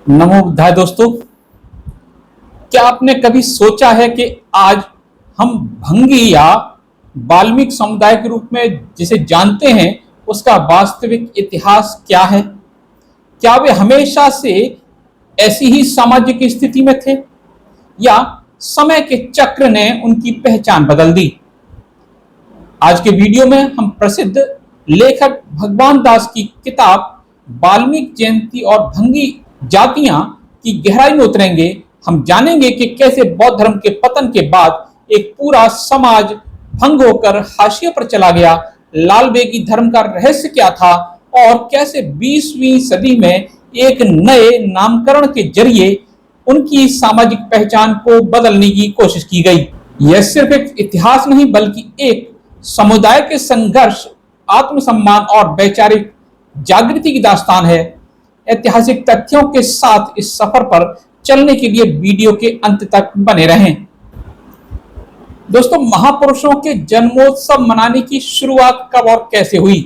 नमो बुद्धाय दोस्तों। क्या आपने कभी सोचा है कि आज हम भंगी या वाल्मीकि समुदाय के रूप में जिसे जानते हैं उसका वास्तविक इतिहास क्या है? क्या वे हमेशा से ऐसी ही सामाजिक स्थिति में थे या समय के चक्र ने उनकी पहचान बदल दी? आज के वीडियो में हम प्रसिद्ध लेखक भगवान दास की किताब वाल्मीकि जयंती और भंगी जातियां की गहराई में उतरेंगे। हम जानेंगे कि कैसे बौद्ध धर्म के पतन के बाद एक पूरा समाज भंग होकर हाशिए पर चला गया, लाल बेगी धर्म का रहस्य क्या था और कैसे 20वीं सदी में एक नए नामकरण के जरिए उनकी सामाजिक पहचान को बदलने की कोशिश की गई। यह सिर्फ एक इतिहास नहीं बल्कि एक समुदाय के संघर्ष, आत्मसम्मान और वैचारिक जागृति की दास्तान है। ऐतिहासिक तथ्यों के साथ इस सफर पर चलने के लिए वीडियो के अंत तक बने रहें। दोस्तों, महापुरुषों के जन्मोत्सव मनाने की शुरुआत कब और कैसे हुई?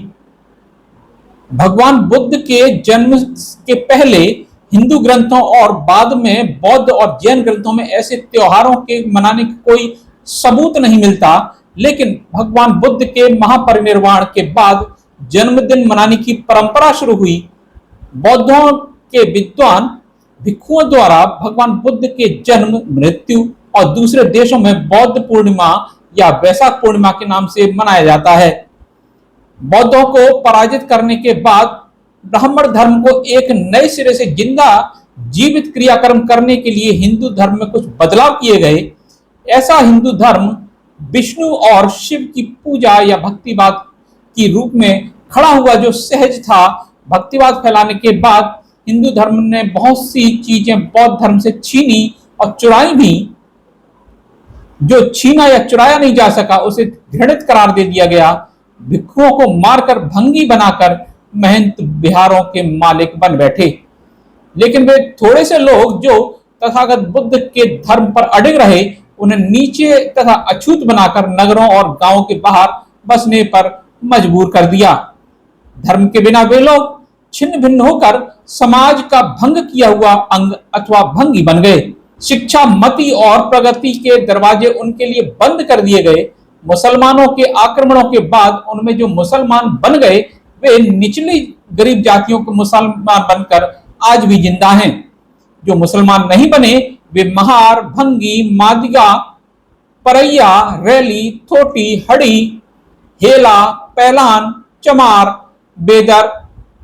भगवान बुद्ध के जन्म के पहले हिंदू ग्रंथों और बाद में बौद्ध और जैन ग्रंथों में ऐसे त्योहारों के मनाने का कोई सबूत नहीं मिलता, लेकिन भगवान बुद्ध के महापरिनिर्वाण के बाद जन्मदिन मनाने की परंपरा शुरू हुई। बौद्धों के विद्वान भिक्षुओं द्वारा भगवान बुद्ध के जन्म, मृत्यु और दूसरे देशों में बौद्ध पूर्णिमा या वैशाख पूर्णिमा के नाम से मनाया जाता है। बौद्धों को पराजित करने के बाद ब्राह्मण धर्म को एक नए सिरे से जिंदा जीवित क्रियाक्रम करने के लिए हिंदू धर्म में कुछ बदलाव किए गए। ऐसा हिंदू धर्म विष्णु और शिव की पूजा या भक्तिवाद की रूप में खड़ा हुआ, जो सहज था। भक्तिवाद फैलाने के बाद हिंदू धर्म ने बहुत सी चीजें बौद्ध धर्म से छीनी और चुराई भी। जो छीना या चुराया नहीं जा सका उसे घृणित करार दे दिया गया। भिक्षुओं को मारकर भंगी बनाकर महंत बिहारों के मालिक बन बैठे। लेकिन वे थोड़े से लोग जो तथागत बुद्ध के धर्म पर अडिग रहे, उन्हें नीचे तथा अछूत बनाकर नगरों और गांवों के बाहर बसने पर मजबूर कर दिया। धर्म के बिना वे लोग छिन्न भिन्न होकर समाज का भंग किया हुआ अंग अथवा भंगी बन गए। शिक्षा, मति और प्रगति के दरवाजे उनके लिए बंद कर दिए गए। मुसलमानों के आक्रमणों के बाद उनमें जो मुसलमान बन गए, वे निचली गरीब जातियों के मुसलमान बनकर आज भी जिंदा हैं। जो मुसलमान नहीं बने, वे महार, भंगी, मादिगा, परैया, रैली, थोटी, हड़ी, हेला, पहलान, चमार,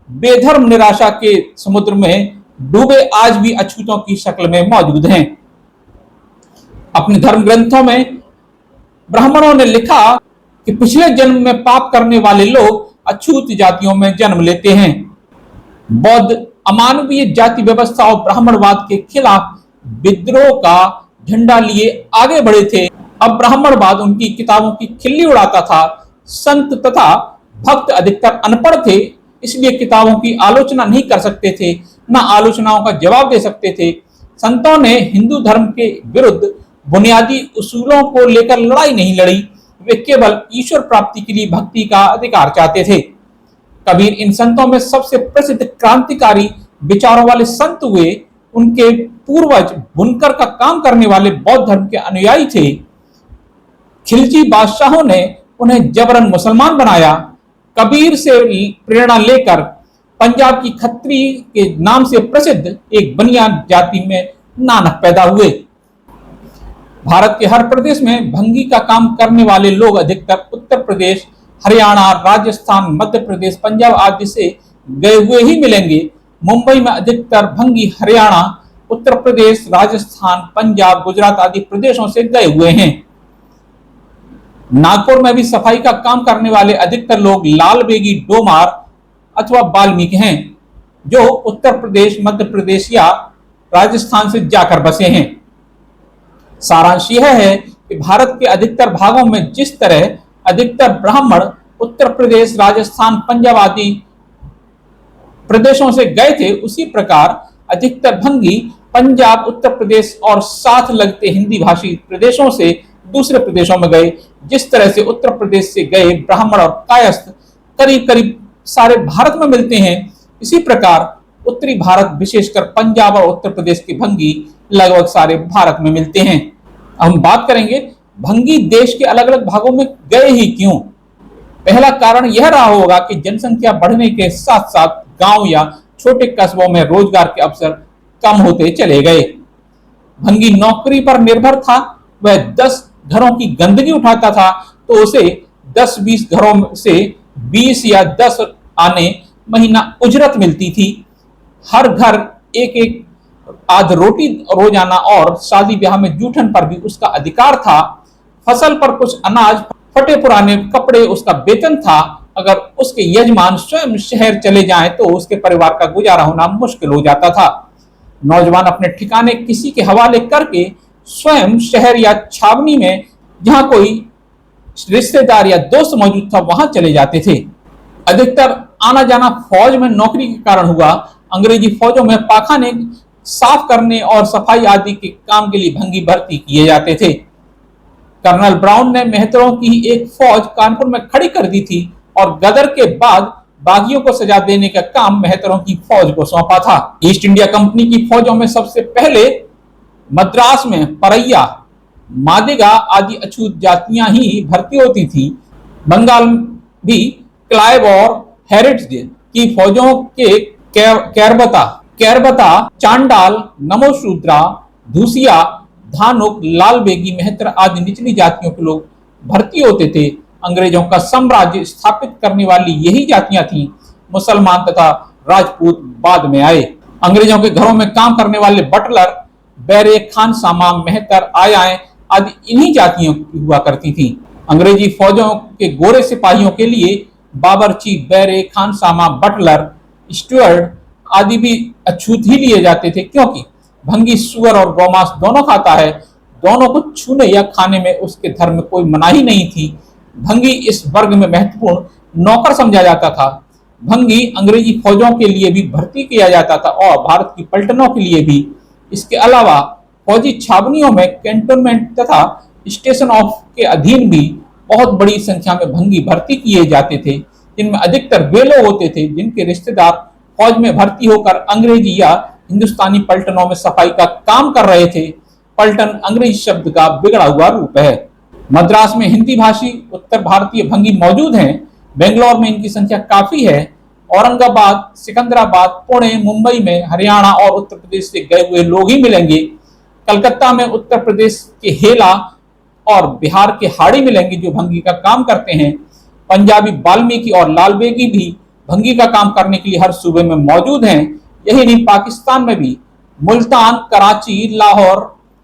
बेधर्म निराशा के समुद्र में डूबे आज भी अछूतों की शक्ल में मौजूद हैं। अपने धर्म ग्रंथों में ब्राह्मणों ने लिखा कि पिछले जन्म में पाप करने वाले लोग अछूत जातियों में जन्म लेते हैं। बौद्ध अमानवीय जाति व्यवस्था और ब्राह्मणवाद के खिलाफ विद्रोह का झंडा लिए आगे बढ़े थे। अब ब्राह्मणवाद उनकी किताबों की खिल्ली उड़ाता था। संत तथा भक्त अधिकतर अनपढ़ थे, इसलिए किताबों की आलोचना नहीं कर सकते थे, न आलोचनाओं का जवाब दे सकते थे। संतों ने हिंदू धर्म के विरुद्ध बुनियादी उसूलों को लेकर लड़ाई नहीं लड़ी, वे केवल ईश्वर प्राप्ति के लिए भक्ति का अधिकार चाहते थे। कबीर इन संतों में सबसे प्रसिद्ध क्रांतिकारी विचारों वाले संत हुए। उनके पूर्वज बुनकर का काम करने वाले बौद्ध धर्म के अनुयायी थे। खिलजी बादशाहों ने उन्हें जबरन मुसलमान बनाया। कबीर से प्रेरणा लेकर पंजाब की खत्री के नाम से प्रसिद्ध एक बनिया जाति में नानक पैदा हुए। भारत के हर प्रदेश में भंगी का काम करने वाले लोग अधिकतर उत्तर प्रदेश, हरियाणा, राजस्थान, मध्य प्रदेश, पंजाब आदि से गए हुए ही मिलेंगे। मुंबई में अधिकतर भंगी हरियाणा, उत्तर प्रदेश, राजस्थान, पंजाब, गुजरात आदि प्रदेशों से गए हुए हैं। नागपुर में भी सफाई का काम करने वाले अधिकतर लोग लाल बेगी, डोमार अथवा वाल्मीकि हैं, जो उत्तर प्रदेश, मध्य प्रदेश या राजस्थान से जाकर बसे हैं। सारांश यह है कि भारत के अधिकतर भागों में जिस तरह अधिकतर ब्राह्मण उत्तर प्रदेश, राजस्थान, पंजाब आदि प्रदेशों से गए थे, उसी प्रकार अधिकतर भंगी पंजाब, उत्तर प्रदेश और साथ लगते हिंदी भाषी प्रदेशों से दूसरे प्रदेशों में गए। जिस तरह से उत्तर प्रदेश से गए ब्राह्मण और कायस्थ करीब करीब सारे भारत में मिलते हैं, इसी प्रकार उत्तरी भारत विशेषकर पंजाब और उत्तर प्रदेश के भंगी लगभग सारे भारत में मिलते हैं। हम बात करेंगे भंगी देश के अलग अलग भागों में गए ही क्यों। पहला कारण यह रहा होगा कि जनसंख्या बढ़ने के साथ साथ गांव या छोटे कस्बों में रोजगार के अवसर कम होते चले गए। भंगी नौकरी पर निर्भर था, वह 10 घरों की गंदगी उठाता था तो उसे 10-20 घरों से 20 या 10 आने महीना उजरत मिलती थी। हर घर एक एक आध रोटी रोजाना और शादी ब्याह में जूठन पर भी उसका अधिकार था। फसल पर कुछ अनाज, फटे पुराने कपड़े उसका वेतन था। अगर उसके यजमान स्वयं शहर चले जाएं तो उसके परिवार का गुजारा होना मुश्किल हो जाता था। नौजवान अपने ठिकाने किसी के हवाले करके स्वयं शहर या छावनी में जहां कोई रिश्तेदार या दोस्त मौजूद था वहां चले जाते थे। अधिकतर आना जाना फौज में नौकरी के कारण हुआ। अंग्रेजी फौजों में पाखाने साफ करने और सफाई आदि के काम के लिए भंगी भर्ती किए जाते थे। कर्नल ब्राउन ने मेहतरों की एक फौज कानपुर में खड़ी कर दी थी और गदर के बाद बागियों को सजा देने का काम मेहतरों की फौज को सौंपा था। ईस्ट इंडिया कंपनी की फौजों में सबसे पहले मद्रास में परैया, मादिगा आदि अछूत जातियां ही भर्ती होती थी। बंगाल भी क्लाइव और हेरिट्ज की फौजों के कैरबता, चांडाल, नमोशूद्रा, धूसिया, धानुक, लाल बेगी, मेहतर आदि निचली जातियों के लोग भर्ती होते थे। अंग्रेजों का साम्राज्य स्थापित करने वाली यही जातियां थीं। मुसलमान तथा राजपूत बाद में आए। अंग्रेजों के घरों में काम करने वाले बटलर, बैरे, खानसामा, मेहतर, आयाएं आदि इन्हीं जातियों की हुआ करती थी। अंग्रेजी फौजों के गोरे सिपाहियों के लिए बाबरची, बैरे, खानसामा, बटलर, स्टुअर्ट आदि भी अछूत ही लिए जाते थे, क्योंकि भंगी सुअर और गौमांस दोनों खाता है। दोनों को छूने या खाने में उसके धर्म में कोई मनाही नहीं थी। भंगी इस वर्ग में महत्वपूर्ण नौकर समझा जाता था। भंगी अंग्रेजी फौजों के लिए भी भर्ती किया जाता था और भारत की पलटनों के लिए भी। इसके अलावा फौजी छावनियों में कैंटोनमेंट तथा स्टेशन ऑफ के अधीन भी बहुत बड़ी संख्या में भंगी भर्ती किए जाते थे, जिनमें अधिकतर वे लोग होते थे जिनके रिश्तेदार फौज में भर्ती होकर अंग्रेजी या हिंदुस्तानी पलटनों में सफाई का काम कर रहे थे। पलटन अंग्रेजी शब्द का बिगड़ा हुआ रूप है। मद्रास में हिंदी भाषी उत्तर भारतीय भंगी मौजूद हैं। बेंगलोर में इनकी संख्या काफी है। औरंगाबाद, सिकंदराबाद, पुणे, मुंबई में हरियाणा और उत्तर प्रदेश से गए हुए लोग ही मिलेंगे। कलकत्ता में उत्तर प्रदेश के हेला और बिहार के हाड़ी मिलेंगे जो भंगी का काम करते हैं। पंजाबी वाल्मीकि और लालबेगी भी भंगी का काम करने के लिए हर सूबे में मौजूद हैं। यही नहीं, पाकिस्तान में भी मुल्तान, कराची, लाहौर,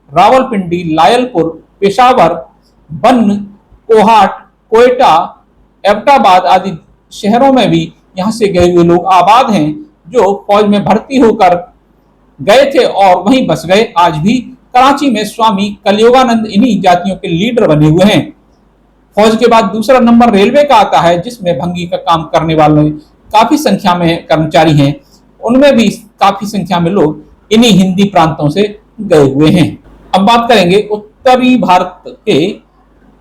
रावलपिंडी, लायलपुर, पेशावर, बन्न, कोहाट, कोयटा, एबटाबाद आदि शहरों में भी यहाँ से गए हुए लोग आबाद हैं जो फौज में भर्ती होकर गए थे और वहीं बस गए। आज भी कराची में स्वामी कलियोगानंद इन्हीं जातियों के लीडर बने हुए हैं। फौज के बाद दूसरा नंबर रेलवे का आता है, जिसमें भंगी का काम करने वाले काफी संख्या में कर्मचारी हैं। उनमें भी काफी संख्या में लोग इन्हीं हिंदी प्रांतों से गए हुए हैं। अब बात करेंगे उत्तरी भारत के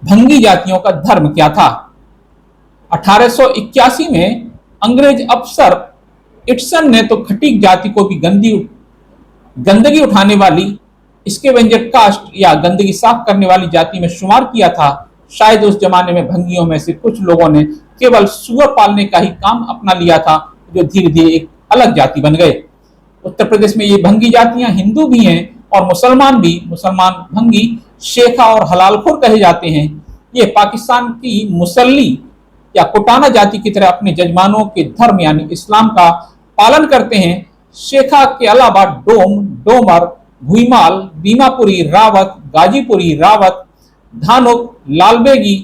भंगी जातियों का धर्म क्या था। 1881 में अंग्रेज अफसर इटसन ने तो खटीक जाति को भी गंदगी उठाने वाली, स्कैवेंजर कास्ट या गंदगी साफ करने वाली जाति में शुमार किया था। शायद उस जमाने में भंगियों में से कुछ लोगों ने केवल सुअर पालने का ही काम अपना लिया था, जो धीरे धीरे एक अलग जाति बन गए। उत्तर प्रदेश में ये भंगी जातियां हिंदू भी हैं और मुसलमान भी। मुसलमान भंगी शेखा और हलालखोर कहे जाते हैं। ये पाकिस्तान की मुसल्ली या कुटाना जाति की तरह अपने जजमानों के धर्म यानी इस्लाम का पालन करते हैं। शेखा के अलावा डोम, डोमर, भुईमाल, दीमापुरी रावत, गाजीपुरी रावत, धानुक, लालबेगी,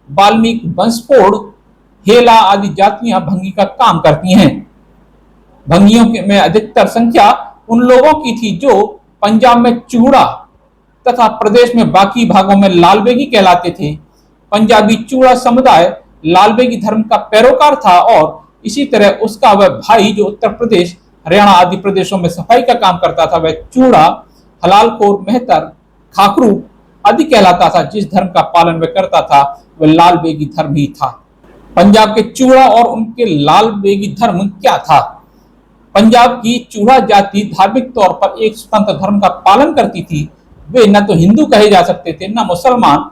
वाल्मीकि, बंसफोड़, हेला आदि जातियां भंगी का काम करती हैं। भंगियों में अधिकतर संख्या उन लोगों की थी जो पंजाब में चूड़ा तथा प्रदेश में बाकी भागों में लालबेगी कहलाते थे। पंजाबी चूड़ा समुदाय लालबेगी धर्म का पैरोकार था और इसी तरह उसका वह भाई जो उत्तर प्रदेश, हरियाणा आदि प्रदेशों में सफाई का काम करता था, वह चूड़ा, हलालखोर, मेहतर, खाकरू आदि कहलाता था। जिस धर्म का पालन वह करता था वह लालबेगी धर्म ही था। पंजाब के चूड़ा और उनके लालबेगी धर्म क्या था? पंजाब की चूड़ा जाति धार्मिक तौर पर एक स्वतंत्र धर्म का पालन करती थी। वे न तो हिंदू कहे जा सकते थे न मुसलमान।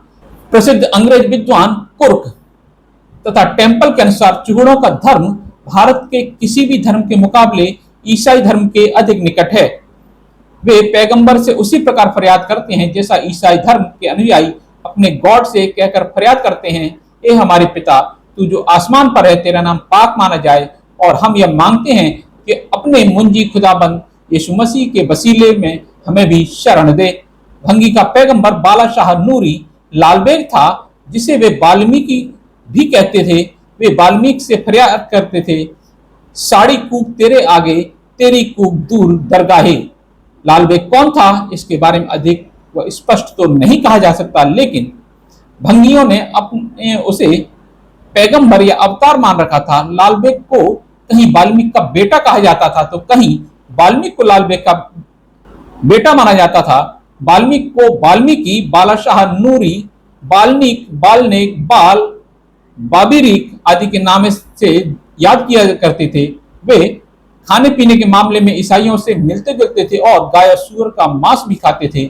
प्रसिद्ध अंग्रेज विद्वान कुर्क तथा टेम्पल के अनुसार चूड़ों का धर्म भारत के किसी भी धर्म के मुकाबले ईसाई धर्म के अधिक निकट है। वे पैगंबर से उसी प्रकार फरियाद करते हैं जैसा ईसाई धर्म के अनुयायी अपने गॉड से कहकर फरियाद करते हैं, ए हमारे पिता, तू जो आसमान पर है, तेरा नाम पाक माना जाए, और हम यह मांगते हैं कि अपने मुंजी खुदाबंद यीशु मसीह के वसीले में हमें भी शरण दे। भंगी का पैगंबर बाला शाह नूरी लालबेग था, जिसे वे वाल्मीकि भी कहते थे। वे वाल्मीकि से फरियाद करते थे, साड़ी कूक तेरे आगे, तेरी कूक दूर दरगाहे। लालबेग कौन था, इसके बारे में अधिक व स्पष्ट तो नहीं कहा जा सकता, लेकिन भंगियों ने अपने उसे पैगंबर या अवतार मान रखा था। लालबेग को कहीं वाल्मीकि का बेटा कहा जाता था, तो कहीं वाल्मीकि को लालबेग का बेटा माना जाता था। वाल्मीकि को वाल्मीकि, बालाशाह नूरी, बाल्मीक, बालनेक, बाल, बाबीरिक आदि के नाम से याद किया करते थे। वे खाने पीने के मामले में ईसाइयों से मिलते जुलते थे और गाय और सूअर का मांस भी खाते थे।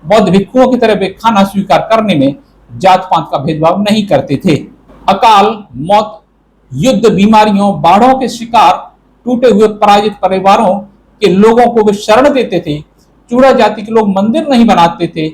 बौद्ध भिक्षुओं की तरह वे खाना स्वीकार करने में जात पात का भेदभाव नहीं करते थे। अकाल मौत, युद्ध, बीमारियों, बाढ़ों के शिकार, टूटे हुए पराजित परिवारों के लोगों को वे शरण देते थे। चूड़ा जाति के लोग मंदिर नहीं बनाते थे,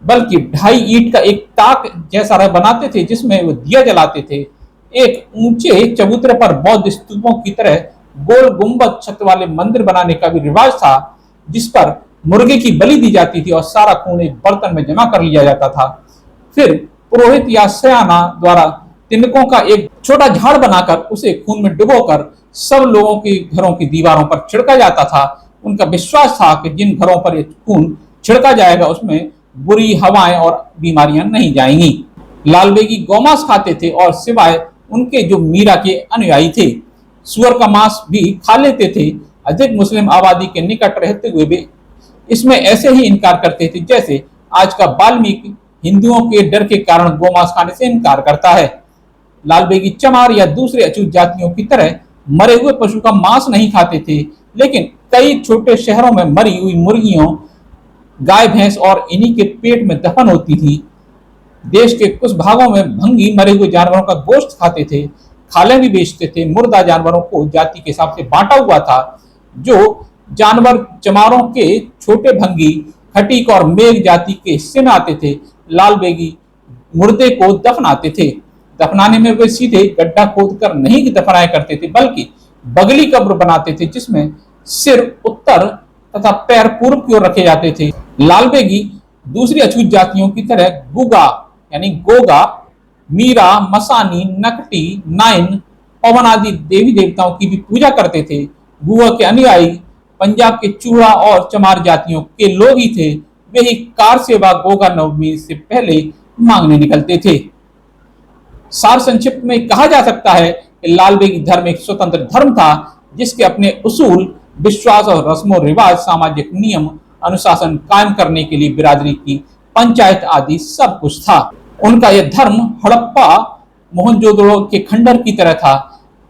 बल्कि 2.5 ईंट का एक ताक जैसा बनाते थे जिसमें वो दिया जलाते थे। एक ऊंचे चबूतरे पर बौद्ध स्तूपों की तरह गोल गुंबद छत वाले मंदिर बनाने का भी रिवाज था, जिस पर मुर्गे की बलि दी जाती थी और सारा खून एक बर्तन में जमा कर लिया जाता था। फिर पुरोहित या सयाना द्वारा तिनकों का एक छोटा झाड़ बनाकर उसे खून में डुबोकर सब लोगों के घरों की दीवारों पर छिड़का जाता था। उनका विश्वास था कि जिन घरों पर ये खून छिड़का जाएगा उसमें बुरी हवाएं और बीमारियां नहीं जाएंगी। लालबेगी गौमांस खाते थे और सिवाय उनके जो मीरा के अनुयायी थे, सुअर का मांस भी खा लेते थे। अधिक मुस्लिम आबादी के निकट रहते हुए भी इसमें ऐसे ही इनकार करते थे जैसे आज का वाल्मीकि हिंदुओं के डर के कारण गोमांस खाने से इनकार करता है। लालबेगी चमार या दूसरे अछूत जातियों की तरह मरे हुए पशु का मांस नहीं खाते थे, लेकिन कई छोटे शहरों में मरी हुई मुर्गियों, गाय भैंस और इन्हीं के पेट में दफन होती थी। देश के कुछ भागों में भंगी मरे हुए जानवरों का गोश्त खाते थे, खाले भी बेचते थे। मुर्दा जानवरों को जाति के हिसाब से बांटा हुआ था। जो जानवर चमारों के छोटे भंगी, खटीक और मेघ जाति के हिस्से में आते थे, लालबेगी मुर्दे को दफनाते थे। दफनाने में वे सीधे गड्ढा खोदकर नहीं दफनाया करते थे, बल्कि बगली कब्र बनाते थे जिसमें सिर उत्तर तथा पैर पूर्व की ओर रखे जाते थे। लालबेगी दूसरी अछूत जातियों की तरह गुगा यानी गोगा, मीरा, मसानी, नकटी, नाइन, पवन आदि देवी देवताओं की भी पूजा करते थे। गुआ के अनुयायी पंजाब के चूड़ा और चमार जातियों के लोग ही थे। वे ही कार सेवा गोगा नवमी से पहले मांगने निकलते थे। सार संक्षिप्त में कहा जा सकता है कि लालबेगी धर्म एक स्वतंत्र धर्म था, जिसके अपने उसूल, विश्वास और रस्मों रिवाज, सामाजिक नियम, अनुशासन कायम करने के लिए बिरादरी की पंचायत आदि सब कुछ था। उनका यह धर्म हड़प्पा मोहनजोदड़ो के खंडर की तरह था।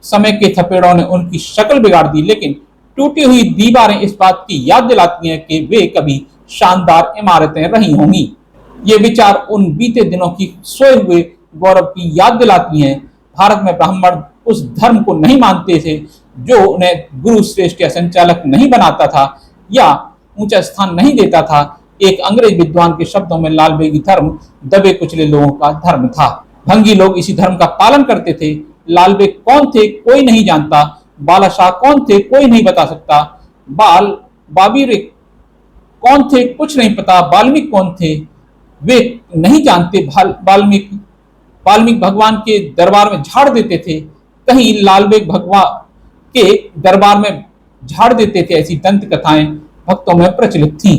समय के थपेड़ों ने उनकी शक्ल बिगाड़ दी, लेकिन टूटी हुई दीवारें इस बात की याद दिलाती हैं कि वे कभी शानदार इमारतें रही होंगी। ये विचार उन बीते दिनों की सोए हुए गौरव की याद दिलाती हैं। भारत में ब्राह्मण उस धर्म को नहीं मानते थे जो उन्हें गुरु श्रेष्ठ या संचालक नहीं बनाता था या ऊंचा स्थान नहीं देता था। एक अंग्रेज विद्वान के शब्दों में लालबेगी धर्म दबे कुचले लोगों का धर्म था। भंगी लोग इसी धर्म का पालन करते थे। लालबेग कौन थे कोई नहीं जानता, बालाशाह कौन थे कोई नहीं बता सकता, बाबीरिक कौन थे कुछ नहीं पता, वाल्मीकि कौन थे वे नहीं जानते। वाल्मीकि भगवान के दरबार में झाड़ देते थे, कहीं लालबेग भगवान के दरबार में झाड़ देते थे। ऐसी दंत कथाएं भक्तों में प्रचलित थीं।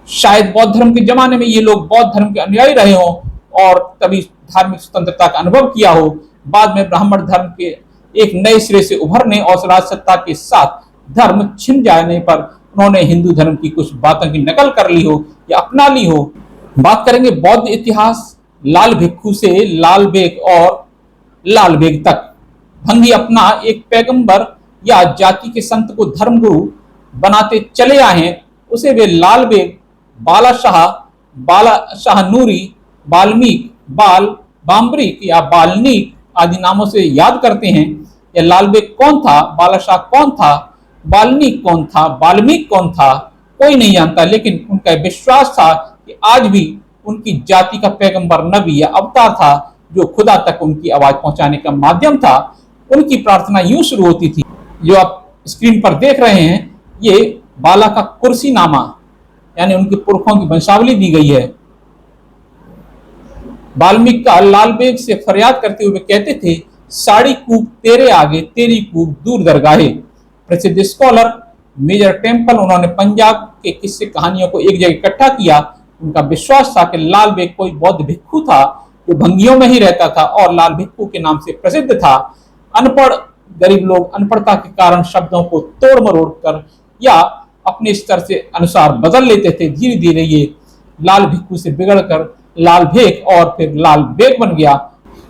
शायद बौद्ध धर्म के जमाने में ये लोग बौद्ध धर्म के अनुयायी रहे हों और तभी धार्मिक स्वतंत्रता का अनुभव किया हो। बाद में ब्राह्मण धर्म के एक नए सिरे से उभरने और राज सत्ता के साथ धर्म छिन जाने पर उन्होंने हिंदू धर्म की कुछ बातों की नकल कर ली हो या अपना ली हो। बात करेंगे बौद्ध इतिहास, लाल भिक्खु से लालबेग और लालबेग तक। भंगी अपना एक पैगंबर या जाति के संत को धर्मगुरु बनाते चले आए हैं, उसे वे लाल बेग, बालाशाह नूरी, बाल्मीक, बाल बाम्बरिक या बाल्मीक आदि नामों से याद करते हैं। या लाल बेग कौन था, बालाशाह कौन था, बाल्मीक कौन था, बाल्मीक कौन था, कोई नहीं जानता। लेकिन उनका विश्वास था कि आज भी उनकी जाति का पैगंबर, नबी या अवतार था जो खुदा तक उनकी आवाज पहुंचाने का माध्यम था। उनकी प्रार्थना यूं शुरू होती थी, जो आप स्क्रीन पर देख रहे हैं, ये बाला का कुर्सी नामा यानी उनके पुरखों की वंशावली दी गई है। बाल्मीक का लाल बेग से फरियाद करते हुए कहते थे, साड़ी कूक तेरे आगे, तेरी कूक दूर दरगाहे। प्रसिद्ध स्कॉलर मेजर टेम्पल, उन्होंने पंजाब के किस्से कहानियों को एक जगह इकट्ठा किया। उनका विश्वास था कि लाल बेग कोई बौद्ध भिक्षु था जो भंगियों में ही रहता था और लाल भिक्षु के नाम से प्रसिद्ध था। अनपढ़ गरीब लोग अनपढ़ता के कारण शब्दों को तोड़ मरोड़ कर या अपने स्तर से अनुसार बदल लेते थे। धीरे धीरे ये लाल भिक्षु से बिगड़कर लाल भेग और फिर लाल बेग बन गया।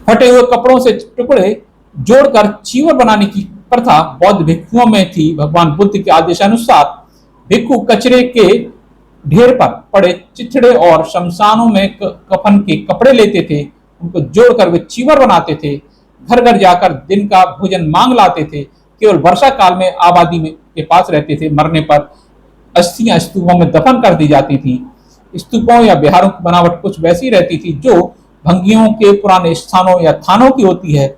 फटे हुए कपड़ों से टुकड़े जोड़कर चीवर बनाने की प्रथा बौद्ध भिक्षुओं में थी। भगवान बुद्ध के आदेशानुसार भिक्षु कचरे के ढेर पर पड़े चिथड़े और शमशानों में कफन के कपड़े लेते थे, उनको जोड़कर वे चीवर बनाते थे। घर घर जाकर दिन का भोजन मांग लाते थे। केवल वर्षा काल में आबादी में के पास रहते थे। मरने पर अस्थियां स्तूपों में दफन कर दी जाती थी। स्तूपों या बिहारों की बनावट कुछ वैसी रहती थी जो भंगियों के पुराने स्थानों या थानों की होती है।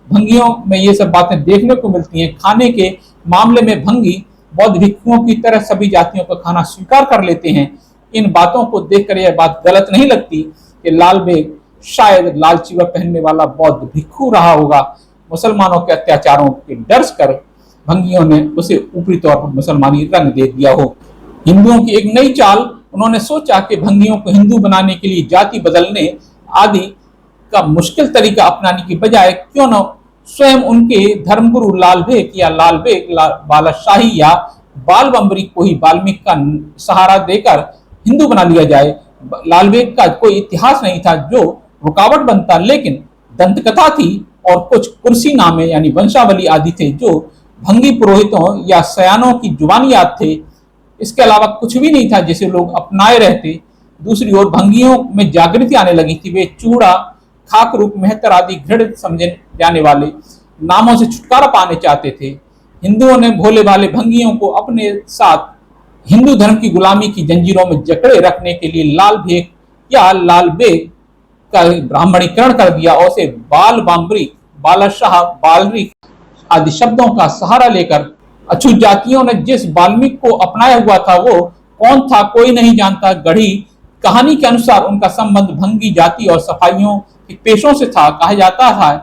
भंगियों में ये सब बातें देखने को मिलती हैं। खाने के मामले में भंगी बौद्ध भिक्षुओं की तरह सभी जातियों का खाना स्वीकार कर लेते हैं। इन बातों को देखकर यह बात गलत नहीं लगती कि लाल बेग शायद लाल चीवर पहनने वाला बौद्ध भिक्षु रहा होगा। मुसलमानों के अत्याचारों के डर कर भंगियों ने उसे ऊपरी तौर पर मुसलमानी रंग दे दिया हो। हिंदुओं की एक नई चाल, उन्होंने सोचा कि भंगियों को हिंदू बनाने के लिए जाति बदलने आदि का मुश्किल तरीका अपनाने की बजाय क्यों न स्वयं उनके धर्मगुरु लाल बेग या लाल बेग, बालाशाही या बाल बम्बरी को ही बाल्मीक का सहारा देकर हिंदू बना लिया जाए। लाल बेग का कोई इतिहास नहीं था जो रुकावट बनता, लेकिन दंतकथा थी और कुछ कुर्सी नामे यानी वंशावली आदि थे जो भंगी पुरोहितों या सयानों की जुबानियात थे। इसके अलावा कुछ भी नहीं था जिसे लोग अपनाए रहते। दूसरी ओर भंगियों में जागृति आने लगी थी। वे चूड़ा, खाकरूप, मेहतर आदि घृणित समझे जाने वाले नामों से छुटकारा पाने चाहते थे। हिंदुओं ने भोले भाले भंगियों को अपने साथ हिंदू धर्म की गुलामी की जंजीरों में जकड़े रखने के लिए लाल भेग या लाल बेग का ब्राह्मणीकरण कर दिया और उसे बाल बाम्बरी, बालाशाह, बालरी आदि शब्दों का सहारा लेकर अछूत जातियों ने जिस बाल्मीक को अपनाया हुआ था वो कौन था कोई नहीं जानता। गढ़ी कहानी के अनुसार उनका संबंध भंगी जाति और सफाइयों के पेशों से था। कहा जाता है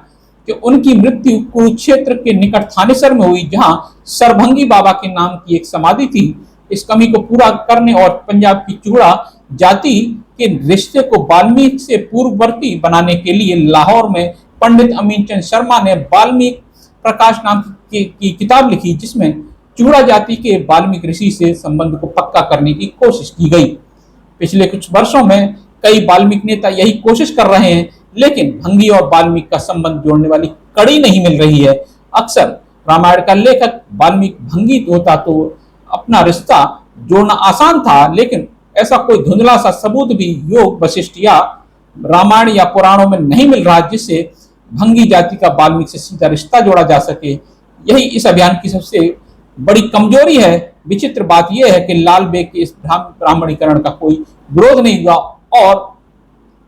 कि उनकी मृत्यु कुरुक्षेत्र के निकट थानेसर में हुई, जहां सरभंगी बाबा के नाम की एक समाधि थी। इस कमी को पूरा करने और पंजाब की चूड़ा जाति के रिश्ते को बाल्मीक से पूर्ववर्ती बनाने के लिए लाहौर में पंडित अमीन चंद शर्मा ने बाल्मीक प्रकाश नाम की किताब लिखी, जिसमें चूड़ा जाति के बाल्मीक ऋषि से संबंध को पक्का करने की कोशिश की गई। पिछले कुछ वर्षों में कई बाल्मीक नेता यही कोशिश कर रहे हैं, लेकिन भंगी और बाल्मीक का संबंध जोड़ने वाली कड़ी नहीं मिल रही है। अक्सर रामायण का लेखक बाल्मीक भंगी होता तो अपना रिश्ता जोड़ना आसान था, लेकिन ऐसा कोई धुंधला सा सबूत भी योग, वशिष्ठ या रामायण या पुराणों में नहीं मिल रहा जिससे भंगी जाति का बाल्मीक से सीधा रिश्ता जोड़ा जा सके। यही इस अभियान की सबसे बड़ी कमजोरी है। विचित्र बात यह है कि लाल बेग के इस ब्राह्मणीकरण का कोई विरोध नहीं हुआ और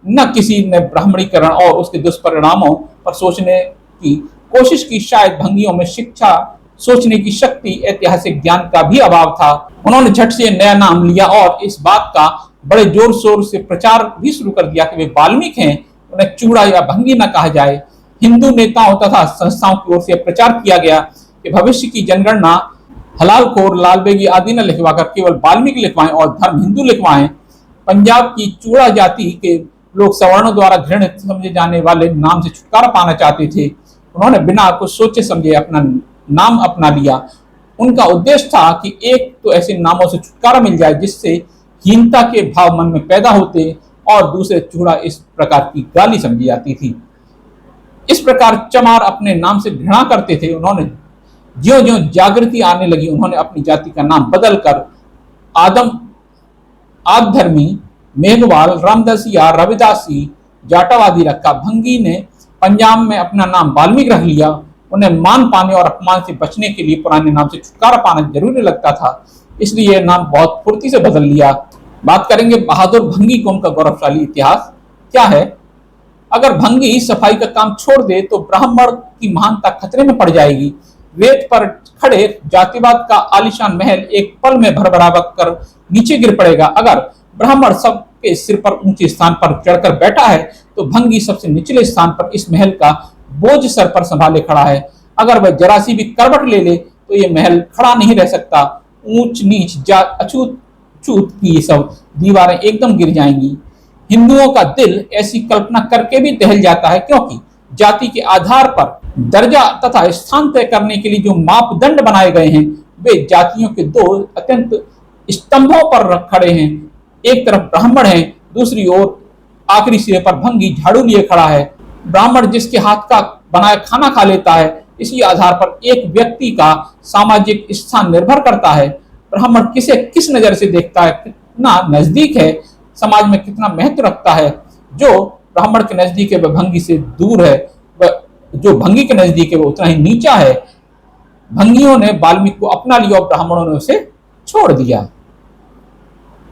न किसी ने ब्राह्मणीकरण और उसके दुष्परिणामों पर सोचने की कोशिश की। शायद भंगियों में शिक्षा, सोचने की शक्ति, ऐतिहासिक ज्ञान का भी अभाव था। उन्होंने झट से नया नाम लिया और इस बात का बड़े जोर शोर से प्रचार भी शुरू कर दिया कि वे बाल्मीक हैं, उन्हें चूड़ा या भंगी न कहा जाए। हिंदू नेताओं तथा संस्थाओं की ओर से प्रचार किया गया कि भविष्य की जनगणना हलालखोर, लालबेगी आदि न लिखवाकर केवल बाल्मीक लिखवाएं और धर्म हिंदू लिखवाएं। पंजाब की चूड़ा जाति के लोग सवर्णों द्वारा घृणित समझे जाने वाले नाम से छुटकारा पाना चाहते थे। उन्होंने बिना कुछ सोचे समझे अपना नाम अपना लिया। उनका उद्देश्य था कि एक तो ऐसे नामों से छुटकारा मिल जाए जिससे हीनता के भाव मन में पैदा होते और दूसरे चूड़ा इस प्रकार की गाली समझी जाती थी। इस प्रकार चमार अपने नाम से घृणा करते थे। उन्होंने ज्यों ज्यों जागृति आने लगी, उन्होंने अपनी जाति का नाम बदलकर आदम आधर्मी, मेघवाल, रामदासिया, रविदासी, जाटावादी रखा। भंगी ने पंजाब में अपना नाम वाल्मीकि रख लिया। उन्हें मान पाने और अपमान से बचने के लिए पुराने नाम से छुटकारा पाना जरूरी लगता था, इसलिए यह नाम बहुत फुर्ती से बदल लिया। बात करेंगे बहादुर भंगी कौम का गौरवशाली इतिहास क्या है। अगर भंगी सफाई का काम छोड़ दे तो ब्राह्मण की महानता खतरे में पड़ जाएगी। रेत पर खड़े जातिवाद का आलीशान महल एक पल में भरभरा कर नीचे गिर पड़ेगा। अगर ब्राह्मण सबके सिर पर ऊंचे स्थान पर चढ़कर बैठा है तो भंगी सबसे निचले स्थान पर इस महल का बोझ सर पर संभाले खड़ा है। अगर वह जरा सी भी करवट ले ले तो यह महल खड़ा नहीं रह सकता। ऊंच नीच अछूत छूत की सब दीवारें एकदम गिर जाएंगी। हिंदुओं का दिल ऐसी कल्पना करके भी दहल जाता है, क्योंकि जाति के आधार पर दर्जा तथा स्थान तय करने के लिए जो मापदंड बनाए गए हैं वे जातियों के दो अत्यंत स्तंभों पर खड़े हैं। एक तरफ ब्राह्मण है, दूसरी ओर आखिरी सिरे पर भंगी झाड़ू लिए खड़ा है। ब्राह्मण जिसके हाथ का बनाया खाना खा लेता है, इसी आधार पर एक व्यक्ति का सामाजिक स्थान निर्भर करता है। ब्राह्मण किसे किस नजर से देखता है, कितना नजदीक है, समाज में कितना महत्व रखता है। जो ब्राह्मण के नजदीक है वह भंगी से दूर है, वह जो भंगी के नजदीक है वो उतना ही नीचा है। भंगियों ने वाल्मीकि को अपना लिया और ब्राह्मणों ने उसे छोड़ दिया।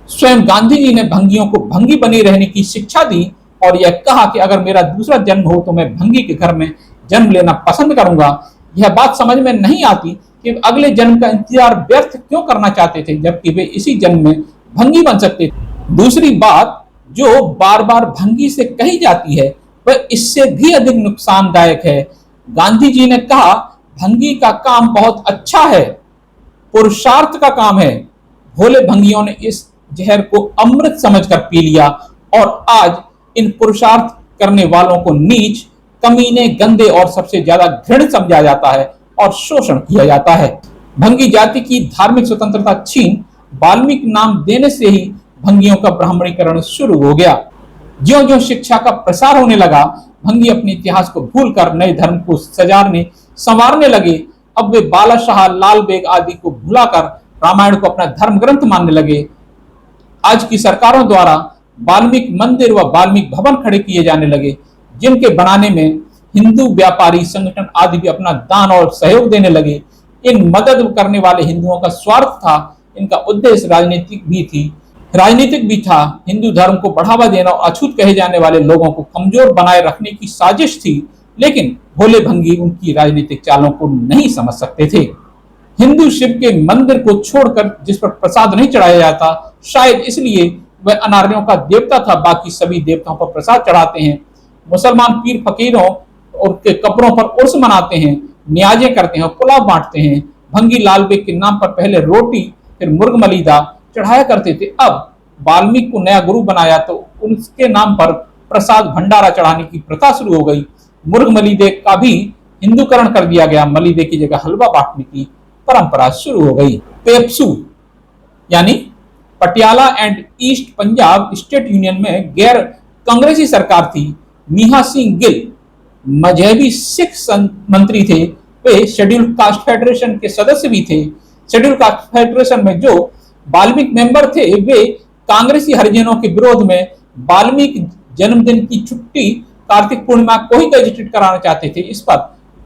स्वयं गांधी जी ने भंगियों को भंगी बनी रहने की शिक्षा दी और यह कहा कि अगर मेरा दूसरा जन्म हो तो मैं भंगी के घर में जन्म लेना पसंद करूंगा। यह बात समझ में नहीं आती कि अगले जन्म का इंतजार व्यर्थ क्यों करना चाहते थे, जबकि वे इसी जन्म में भंगी बन सकते थे। दूसरी बात जो बार बार भंगी से कही जाती है वह इससे भी अधिक नुकसानदायक है। गांधी जी ने कहा भंगी का काम बहुत अच्छा है, पुरुषार्थ का काम है। भोले भंगियों ने इस जहर को अमृत समझकर पी लिया और आज इन पुरुषार्थ करने वालों को नीच, कमीने, गंदे और सबसे ज्यादा घृणित समझा जाता है और शोषण किया जाता है। भंगी जाति की धार्मिक स्वतंत्रता छीन वाल्मीकि नाम देने से ही भंगियों का ब्राह्मणीकरण शुरू हो गया। ज्यों ज्यों शिक्षा का प्रसार होने लगा, भंगी अपने इतिहास को भूलकर नए धर्म को सजारने संवारने लगे। अब वे बालाशाह, लाल बेग आदि को भुलाकर रामायण को अपना धर्म ग्रंथ मानने लगे। आज की सरकारों द्वारा वाल्मीकि मंदिर व वाल्मीकि भवन खड़े किए जाने लगे, जिनके बनाने में हिंदू व्यापारी संगठन आदि भी अपना दान और सहयोग देने लगे। इन मदद करने वाले हिंदुओं का स्वार्थ था, इनका उद्देश्य राजनीतिक भी था। हिंदू धर्म को बढ़ावा देना और अछूत कहे जाने वाले लोगों को कमजोर बनाए रखने की साजिश थी, लेकिन भोले भंगी उनकी राजनीतिक चालों को नहीं समझ सकते थे। हिंदू शिव के मंदिर को छोड़कर जिस पर प्रसाद नहीं चढ़ाया जाता, शायद इसलिए वह अनार्यों का देवता था, बाकी सभी देवताओं पर प्रसाद चढ़ाते हैं। मुसलमान पीर फकीरों और के कब्रों पर उर्स मनाते हैं, न्याजे करते हैं, पुलाव बांटते हैं। भंगी लाल बेग के नाम पर पहले रोटी फिर मुर्ग मलीदा चढ़ाया करते थे। अब वाल्मीकि को नया गुरु बनाया तो उनके नाम पर प्रसाद भंडारा चढ़ाने की प्रथा शुरू हो गई। मुर्ग मलीदे का भी हिंदूकरण कर दिया गया, मलीदे की जगह हलवा बांटने की परंपरा शुरू हो गई। पेप्सू यानी Patiala and east Punjab state union में गैर कांग्रेसी सरकार थी। मीहा सिंह गिल मजहबी सिख मंत्री थे। वे शेड्यूल कास्ट फेडरेशन के सदस्य भी थे। शेड्यूल कास्ट फेडरेशन में जो वाल्मीकि मेंबर थे वे कांग्रेसी हरिजनों के विरोध में वाल्मीकि जन्मदिन की छुट्टी कार्तिक पूर्णिमा को ही गजेटेड कराना चाहते थे। इस पर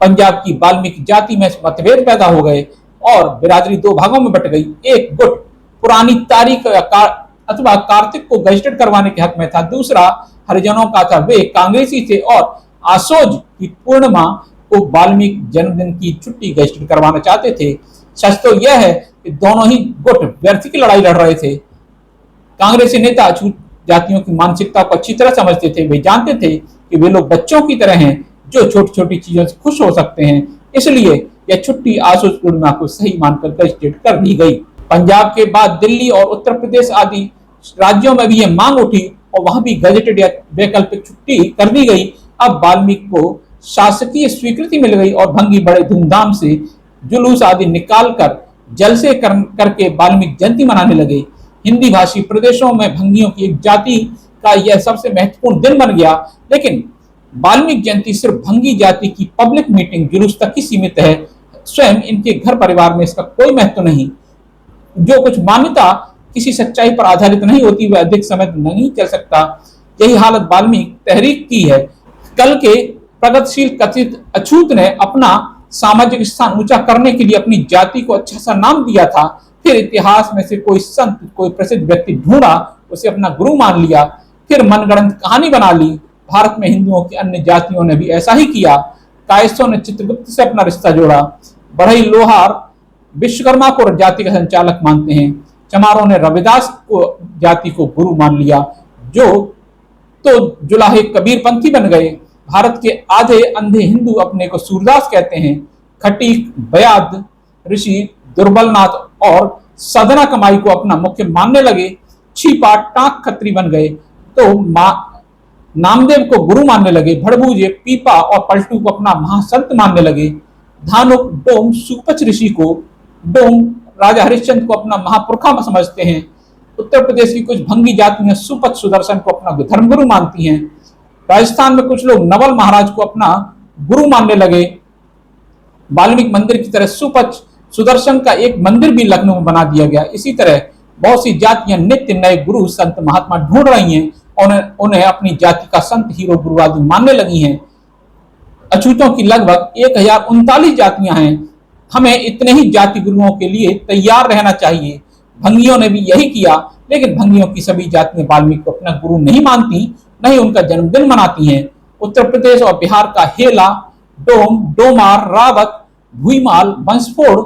पंजाब की वाल्मीकि जाति में मतभेद पैदा हो गए और बिरादरी दो भागों में बट गई। एक गुट पुरानी तारीख अथवा कार्तिक को गजेटेड करवाने के हक में था, दूसरा हरिजनों का था। वे कांग्रेसी थे और आसोज की पूर्णिमा को वाल्मीकि जन्मदिन की छुट्टी गजेटेड करवाना चाहते थे। सच तो यह है कि दोनों ही गुट व्यर्थ की लड़ाई लड़ रहे थे। कांग्रेसी नेता अछूत जातियों की मानसिकता को अच्छी तरह समझते थे। वे जानते थे कि वे लोग बच्चों की तरह हैं जो छोटी छोटी चीजों से खुश हो सकते हैं, इसलिए यह छुट्टी आसोज पूर्णिमा को सही मानकर गजेटेड कर दी गई। पंजाब के बाद दिल्ली और उत्तर प्रदेश आदि राज्यों में भी यह मांग उठी और वहां भी गजेटेड या वैकल्पिक छुट्टी कर दी गई। अब वाल्मीकि को शासकीय स्वीकृति मिल गई और भंगी बड़े धूमधाम से जुलूस आदि निकाल कर जलसे करके वाल्मीकि जयंती मनाने लगे। हिंदी भाषी प्रदेशों में भंगियों की एक जाति का यह सबसे महत्वपूर्ण दिन बन गया। लेकिन वाल्मीकि जयंती सिर्फ भंगी जाति की पब्लिक मीटिंग जुलूस तक ही सीमित है। स्वयं इनके घर परिवार में इसका कोई महत्व नहीं। जो कुछ मान्यता किसी सच्चाई पर आधारित नहीं होती वह अधिक समय नहीं चल सकता। यही हालत वाल्मीकि तहरीक की है। कल के प्रगतिशील कथित अछूत ने अपना सामाजिक स्थान ऊंचा करने के लिए अपनी जाति को अच्छा सा नाम दिया था। फिर इतिहास में से कोई संत, कोई प्रसिद्ध व्यक्ति ढूंढा, उसे अपना गुरु मान लिया, फिर मनगढ़ंत कहानी बना ली। भारत में हिंदुओं की अन्य जातियों ने भी ऐसा ही किया। कायस्थों ने चित्रगुप्त से अपना रिश्ता जोड़ा। बढ़ई लोहार विश्वकर्मा को जाति का संचालक मानते हैं। चमारों ने रविदास को जाति को गुरु मान लिया, जो तो जुलाहे कबीरपंथी बन गए। भारत के आधे अंधे हिंदू अपने को सूरदास कहते हैं। खटीक, बयाद ऋषि दुर्बलनाथ और सदना कमाई को अपना मुख्य मानने लगे। छिपा टाक खत्री बन गए तो नामदेव को गुरु मानने लगे। भड़बूजे पीपा और पलटू को अपना महासंत मानने लगे। धानुक डोम सुपच ऋषि को, डोम राजा हरिश्चंद्र को अपना महापुरखा समझते हैं। उत्तर प्रदेश की कुछ भंगी जातियां सुपच सुदर्शन को अपना धर्मगुरु मानती हैं। राजस्थान में कुछ लोग नवल महाराज को अपना गुरु मानने लगे। वाल्मीकि मंदिर की तरह सुपच सुदर्शन का एक मंदिर भी लखनऊ में बना दिया गया। इसी तरह बहुत सी जातियां नित्य नए गुरु संत महात्मा ढूंढ रही हैं और उन्हें अपनी जाति का संत, हीरो, गुरु आदि मानने लगी हैं। अछूतों की लगभग 1039 जातियां हैं। हमें इतने ही जाति गुरुओं के लिए तैयार रहना चाहिए। भंगियों ने भी यही किया, लेकिन भंगियों की सभी जातियां वाल्मीकि को अपना गुरु नहीं मानती, न ही उनका जन्मदिन मनाती हैं। उत्तर प्रदेश और बिहार का हेला, डोम, डोमार, रावत, भुईमाल, बंसफोड़,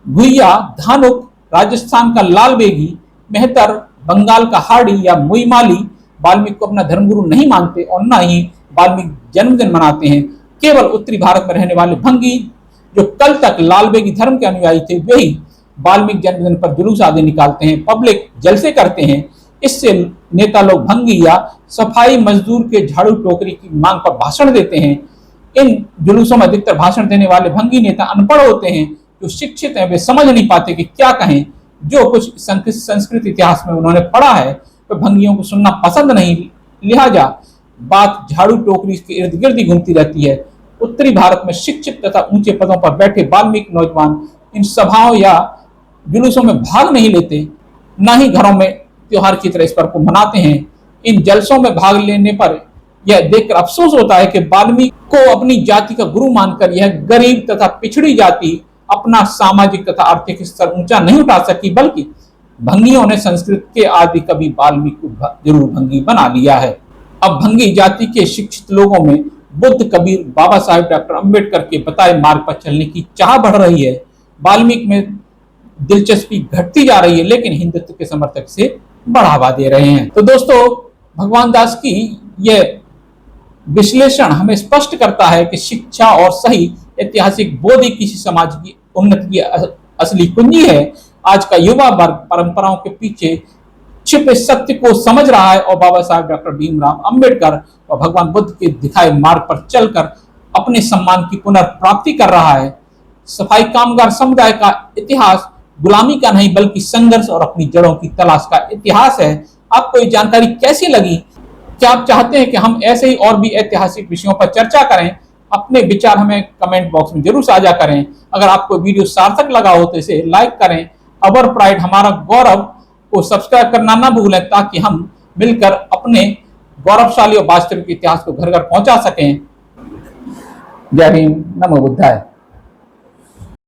भुइया, धानुक, राजस्थान का लाल बेगी, मेहतर, बंगाल का हाड़ी या मुईमाली वाल्मीकि को अपना धर्मगुरु नहीं मानते और न ही वाल्मीकि जन्मदिन मनाते हैं। केवल उत्तरी भारत में रहने वाले भंगी, जो कल तक लाल बेगी धर्म के अनुयायी थे, वही वाल्मीकि जन्मदिन पर जुलूस आदि निकालते हैं, पब्लिक जलसे करते हैं। इससे नेता लोग भंगी या सफाई मजदूर के झाड़ू टोकरी की मांग पर भाषण देते हैं। इन जुलूसों में अधिकतर भाषण देने वाले भंगी नेता अनपढ़ होते हैं। जो शिक्षित हैं वे समझ नहीं पाते कि क्या कहें। जो कुछ संस्कृत इतिहास में उन्होंने पढ़ा है वह भंगियों को सुनना पसंद नहीं, लिहाजा बात झाड़ू टोकरी के इर्द गिर्द ही घूमती रहती है। उत्तरी भारत में शिक्षित तथा ऊंचे पदों पर बैठे वाल्मीकि नौजवान इन सभाओं या जुलूसों में भाग नहीं लेते, न ही घरों में त्योहार की तरह इस पर्व को मनाते हैं। इन जलसों में भाग लेने पर यह देखकर अफसोस होता है कि वाल्मीकि को अपनी जाति का गुरु मानकर यह गरीब तथा पिछड़ी जाति अपना सामाजिक तथा आर्थिक स्तर ऊंचा नहीं उठा सकी, बल्कि भंगियों ने संस्कृत के आदि कवि वाल्मीकि को जरूर भंगी बना लिया है। अब भंगी जाति के शिक्षित लोगों में बुद्ध, कबीर, बाबा साहेब, डॉक्टर अंबेडकर के बताए मार्ग पर चलने की चाह बढ़ रही है। वाल्मीकि में दिलचस्पी घटती जा रही है, लेकिन हिंदुत्व के समर्थक से बढ़ावा दे रहे हैं। तो दोस्तों, भगवान दास की यह विश्लेषण हमें स्पष्ट करता है कि शिक्षा और सही ऐतिहासिक बोध ही किसी समाज की उन्नति की असली कुंजी है। आज का युवा वर्ग परंपराओं के पीछे छिपे सत्य को समझ रहा है और बाबा साहब डॉक्टर भीमराव अंबेडकर और भगवान बुद्ध के दिखाए मार्ग पर चलकर अपने सम्मान की पुनर्प्राप्ति कर रहा है। सफाई कामगार समुदाय का इतिहास गुलामी का नहीं बल्कि संघर्ष और अपनी जड़ों की तलाश का इतिहास है। आपको ये जानकारी कैसी लगी? क्या आप चाहते हैं कि हम ऐसे ही और भी ऐतिहासिक विषयों पर चर्चा करें? अपने विचार हमें कमेंट बॉक्स में जरूर साझा करें। अगर आपको वीडियो सार्थक लगा हो तो इसे लाइक करें। अवर प्राइड हमारा गौरव को सब्सक्राइब करना ना भूलें, ताकि हम मिलकर अपने गौरवशाली और वास्तविक इतिहास को घर घर पहुंचा सकें। जय हिंद, नमो बुद्धाय।